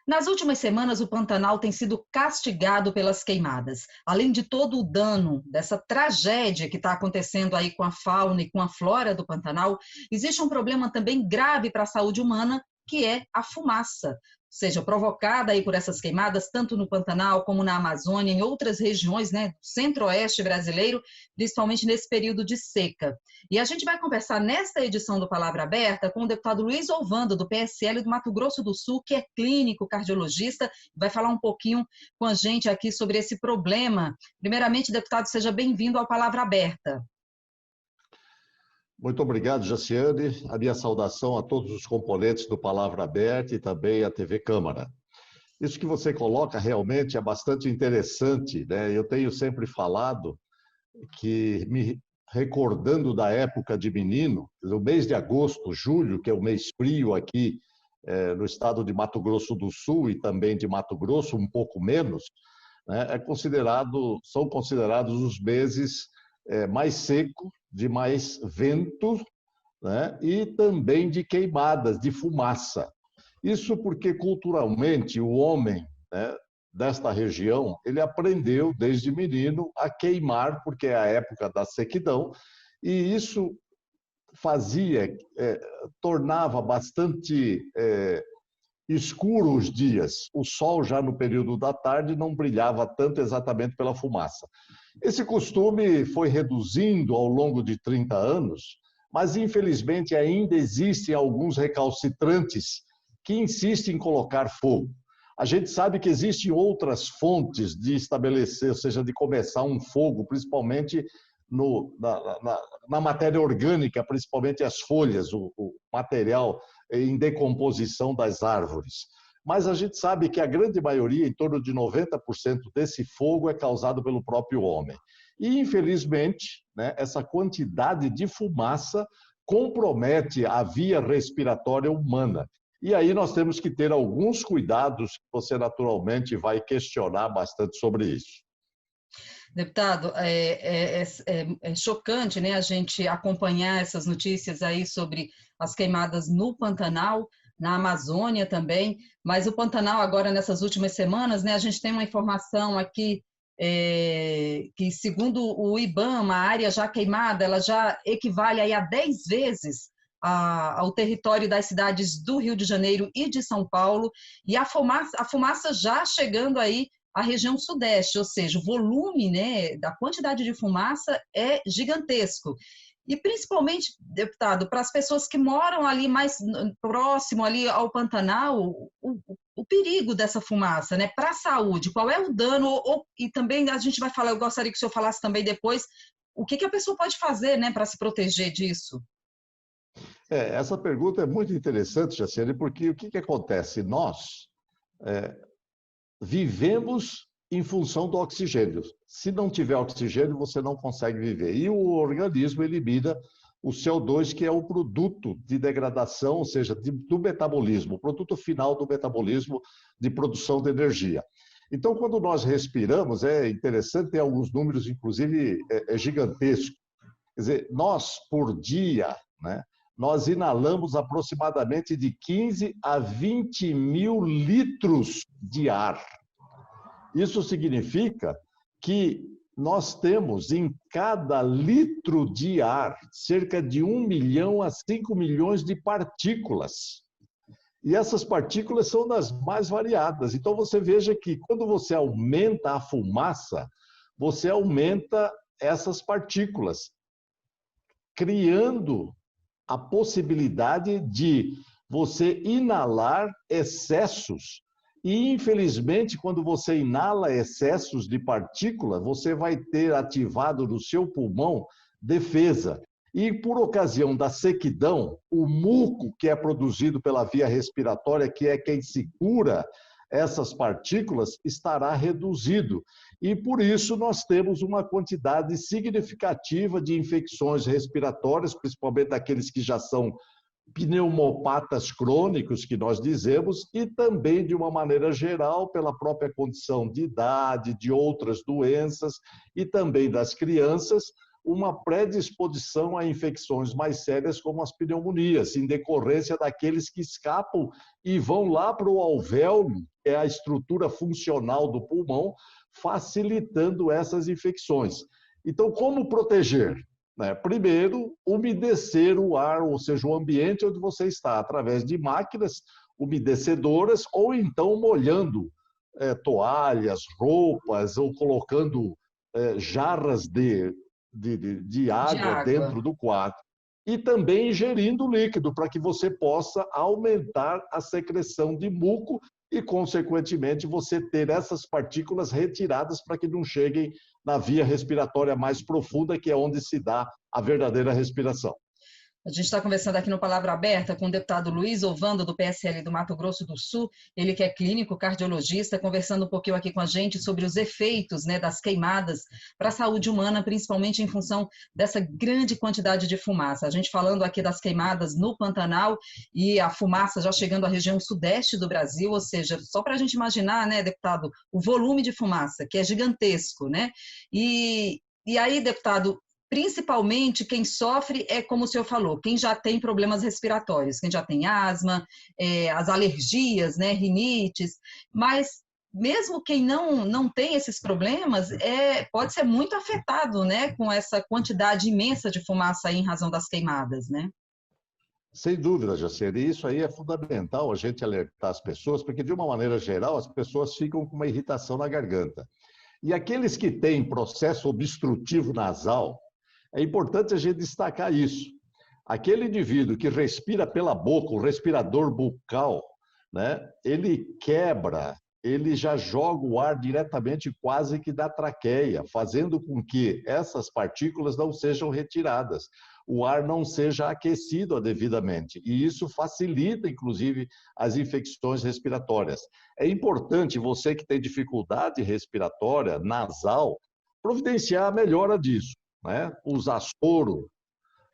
Nas últimas semanas, o Pantanal tem sido castigado pelas queimadas. Além de todo o dano dessa tragédia que está acontecendo aí com a fauna e com a flora do Pantanal, existe um problema também grave para a saúde humana, que é a fumaça, seja provocada aí por essas queimadas, tanto no Pantanal como na Amazônia, em outras regiões, né, do centro-oeste brasileiro, principalmente nesse período de seca. E a gente vai conversar nesta edição do Palavra Aberta com o deputado Luiz Ovando, do PSL do Mato Grosso do Sul, que é clínico, cardiologista, vai falar um pouquinho com a gente aqui sobre esse problema. Primeiramente, deputado, seja bem-vindo ao Palavra Aberta. Muito obrigado, Jaciane. A minha saudação a todos os componentes do Palavra Aberta e também à TV Câmara. Isso que você coloca realmente é bastante interessante, né? Eu tenho sempre falado que, me recordando da época de menino, no mês de agosto, julho, que é o mês frio aqui no estado de Mato Grosso do Sul e também de Mato Grosso, um pouco menos, né? São considerados os meses mais secos, de mais vento, né? E também de queimadas, de fumaça. Isso porque, culturalmente, o homem, né, desta região, ele aprendeu desde menino a queimar, porque é a época da sequidão, e isso tornava bastante escuro os dias. O sol já no período da tarde não brilhava tanto exatamente pela fumaça. Esse costume foi reduzindo ao longo de 30 anos, mas infelizmente ainda existem alguns recalcitrantes que insistem em colocar fogo. A gente sabe que existem outras fontes de estabelecer, ou seja, de começar um fogo, principalmente na matéria orgânica, principalmente as folhas, o material em decomposição das árvores. Mas a gente sabe que a grande maioria, em torno de 90% desse fogo é causado pelo próprio homem. E, infelizmente, né, essa quantidade de fumaça compromete a via respiratória humana. E aí nós temos que ter alguns cuidados, que você naturalmente vai questionar bastante sobre isso. Deputado, é chocante, né, a gente acompanhar essas notícias aí sobre as queimadas no Pantanal, na Amazônia também, mas o Pantanal agora, nessas últimas semanas, né, a gente tem uma informação aqui que, segundo o IBAMA, a área já queimada, ela já equivale aí a 10 vezes ao território das cidades do Rio de Janeiro e de São Paulo, e a fumaça já chegando aí a região sudeste, ou seja, o volume, né, da quantidade de fumaça é gigantesco. E principalmente, deputado, para as pessoas que moram ali mais próximo ali ao Pantanal, o perigo dessa fumaça, né, para a saúde, qual é o dano, e também a gente vai falar, eu gostaria que o senhor falasse também depois, o que a pessoa pode fazer, né, para se proteger disso? Essa pergunta é muito interessante, Jaciane, porque o que acontece? Nós vivemos em função do oxigênio. Se não tiver oxigênio, você não consegue viver. E o organismo elimina o CO2, que é o produto de degradação, ou seja, do metabolismo, o produto final do metabolismo de produção de energia. Então, quando nós respiramos, é interessante, tem alguns números, inclusive, gigantescos. Quer dizer, nós, por dia, né, nós inalamos aproximadamente de 15 a 20 mil litros de ar. Isso significa que nós temos em cada litro de ar cerca de 1 milhão a 5 milhões de partículas. E essas partículas são das mais variadas. Então você veja que quando você aumenta a fumaça, você aumenta essas partículas, criando a possibilidade de você inalar excessos. E, infelizmente, quando você inala excessos de partícula, você vai ter ativado no seu pulmão defesa. E, por ocasião da sequidão, o muco que é produzido pela via respiratória, que é quem segura essas partículas, estará reduzido. E, por isso, nós temos uma quantidade significativa de infecções respiratórias, principalmente aqueles que já são pneumopatas crônicos, que nós dizemos, e também, de uma maneira geral, pela própria condição de idade, de outras doenças, e também das crianças, uma predisposição a infecções mais sérias, como as pneumonias, em decorrência daqueles que escapam e vão lá para o alvéolo, que é a estrutura funcional do pulmão, facilitando essas infecções. Então, como proteger? Primeiro, umedecer o ar, ou seja, o ambiente onde você está, através de máquinas umedecedoras ou então molhando toalhas, roupas ou colocando jarras de De água água. dentro do quarto. E também ingerindo líquido, para que você possa aumentar a secreção de muco e, consequentemente, você ter essas partículas retiradas para que não cheguem na via respiratória mais profunda, que é onde se dá a verdadeira respiração. A gente está conversando aqui no Palavra Aberta com o deputado Luiz Ovando, do PSL do Mato Grosso do Sul, ele que é clínico, cardiologista, conversando um pouquinho aqui com a gente sobre os efeitos, né, das queimadas para a saúde humana, principalmente em função dessa grande quantidade de fumaça. A gente falando aqui das queimadas no Pantanal e a fumaça já chegando à região sudeste do Brasil, ou seja, só para a gente imaginar, né, deputado, o volume de fumaça, que é gigantesco, né? E aí, deputado, principalmente quem sofre é, como o senhor falou, quem já tem problemas respiratórios, quem já tem asma, as alergias, né, rinites, mas mesmo quem não tem esses problemas pode ser muito afetado, né, com essa quantidade imensa de fumaça aí em razão das queimadas, né? Sem dúvida, Jacir, e isso aí é fundamental a gente alertar as pessoas, porque de uma maneira geral as pessoas ficam com uma irritação na garganta. E aqueles que têm processo obstrutivo nasal, é importante a gente destacar isso. Aquele indivíduo que respira pela boca, o respirador bucal, né, ele quebra, ele já joga o ar diretamente quase que da traqueia, fazendo com que essas partículas não sejam retiradas, o ar não seja aquecido devidamente. E isso facilita, inclusive, as infecções respiratórias. É importante você que tem dificuldade respiratória nasal providenciar a melhora disso. Usar soro,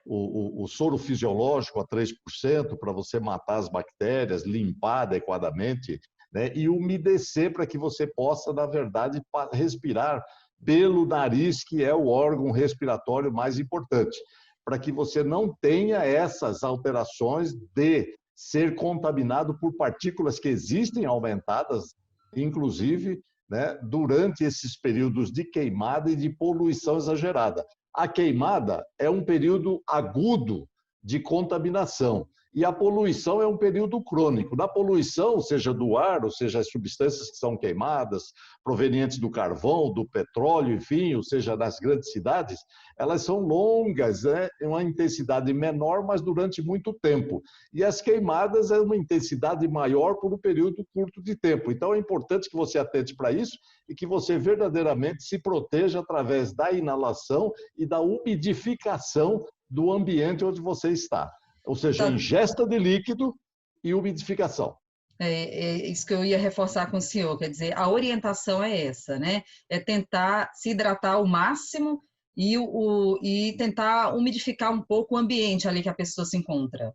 o soro fisiológico a 3% para você matar as bactérias, limpar adequadamente, né? E umedecer para que você possa, na verdade, respirar pelo nariz, que é o órgão respiratório mais importante, para que você não tenha essas alterações de ser contaminado por partículas que existem aumentadas, inclusive, né, durante esses períodos de queimada e de poluição exagerada. A queimada é um período agudo de contaminação e a poluição é um período crônico. Na poluição, seja do ar, ou seja, as substâncias que são queimadas, provenientes do carvão, do petróleo, enfim, ou seja, das grandes cidades, elas são longas, né? Uma intensidade menor, mas durante muito tempo. E as queimadas é uma intensidade maior por um período curto de tempo. Então, é importante que você atente para isso e que você verdadeiramente se proteja através da inalação e da umidificação do ambiente onde você está. Ou seja, ingesta de líquido e umidificação. É isso que eu ia reforçar com o senhor, quer dizer, a orientação é essa, né? É tentar se hidratar ao máximo e tentar umidificar um pouco o ambiente ali que a pessoa se encontra.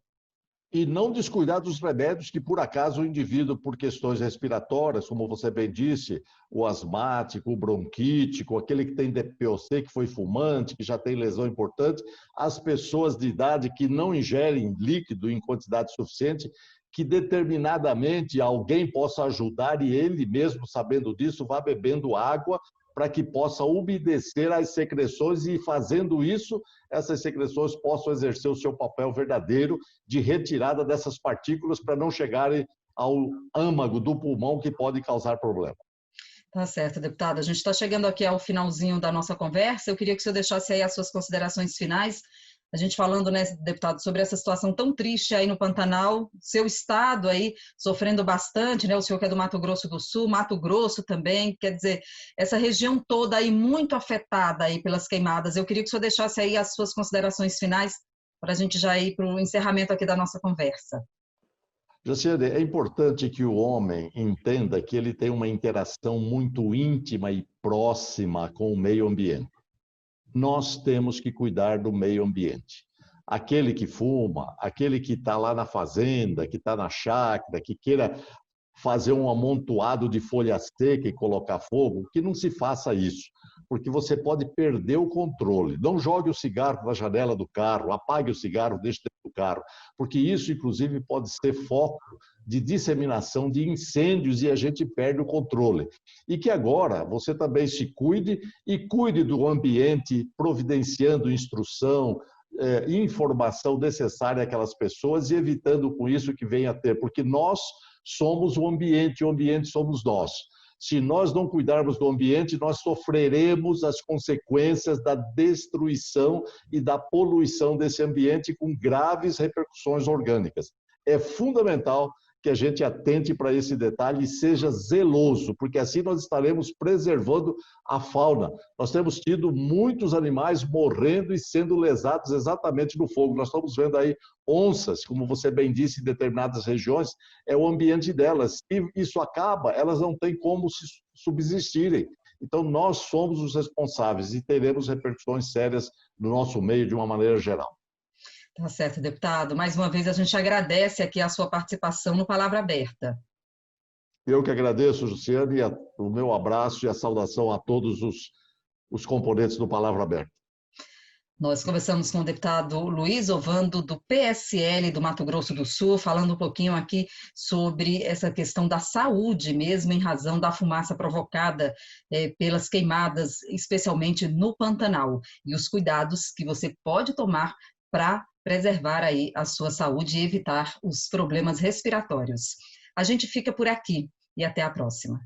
E não descuidar dos remédios que, por acaso, o indivíduo, por questões respiratórias, como você bem disse, o asmático, o bronquítico, aquele que tem DPOC, que foi fumante, que já tem lesão importante, as pessoas de idade que não ingerem líquido em quantidade suficiente, que determinadamente alguém possa ajudar e ele mesmo, sabendo disso, vá bebendo água para que possa umedecer as secreções e, fazendo isso, essas secreções possam exercer o seu papel verdadeiro de retirada dessas partículas para não chegarem ao âmago do pulmão, que pode causar problema. Tá certo, deputada. A gente está chegando aqui ao finalzinho da nossa conversa. Eu queria que o senhor deixasse aí as suas considerações finais. A gente falando, né, deputado, sobre essa situação tão triste aí no Pantanal, seu estado aí sofrendo bastante, né, o senhor que é do Mato Grosso do Sul, Mato Grosso também, quer dizer, essa região toda aí muito afetada aí pelas queimadas. Eu queria que o senhor deixasse aí as suas considerações finais para a gente já ir para o encerramento aqui da nossa conversa. Jaciane, é importante que o homem entenda que ele tem uma interação muito íntima e próxima com o meio ambiente. Nós temos que cuidar do meio ambiente. Aquele que fuma, aquele que está lá na fazenda, que está na chácara, que queira fazer um amontoado de folha seca e colocar fogo, que não se faça isso, porque você pode perder o controle. Não jogue o cigarro na janela do carro, apague o cigarro, deixe dentro do carro, porque isso, inclusive, pode ser foco de disseminação de incêndios e a gente perde o controle. E que agora você também se cuide e cuide do ambiente, providenciando instrução, informação necessária àquelas pessoas e evitando com isso que venha a ter, porque nós somos o ambiente somos nós. Se nós não cuidarmos do ambiente, nós sofreremos as consequências da destruição e da poluição desse ambiente com graves repercussões orgânicas. É fundamental que a gente atente para esse detalhe e seja zeloso, porque assim nós estaremos preservando a fauna. Nós temos tido muitos animais morrendo e sendo lesados exatamente no fogo. Nós estamos vendo aí onças, como você bem disse, em determinadas regiões, é o ambiente delas. E isso acaba, elas não têm como se subsistirem. Então, nós somos os responsáveis e teremos repercussões sérias no nosso meio de uma maneira geral. Tá certo, deputado. Mais uma vez, a gente agradece aqui a sua participação no Palavra Aberta. Eu que agradeço, Luciane, o meu abraço e a saudação a todos os componentes do Palavra Aberta. Nós conversamos com o deputado Luiz Ovando, do PSL do Mato Grosso do Sul, falando um pouquinho aqui sobre essa questão da saúde mesmo, em razão da fumaça provocada pelas queimadas, especialmente no Pantanal, e os cuidados que você pode tomar para preservar aí a sua saúde e evitar os problemas respiratórios. A gente fica por aqui e até a próxima.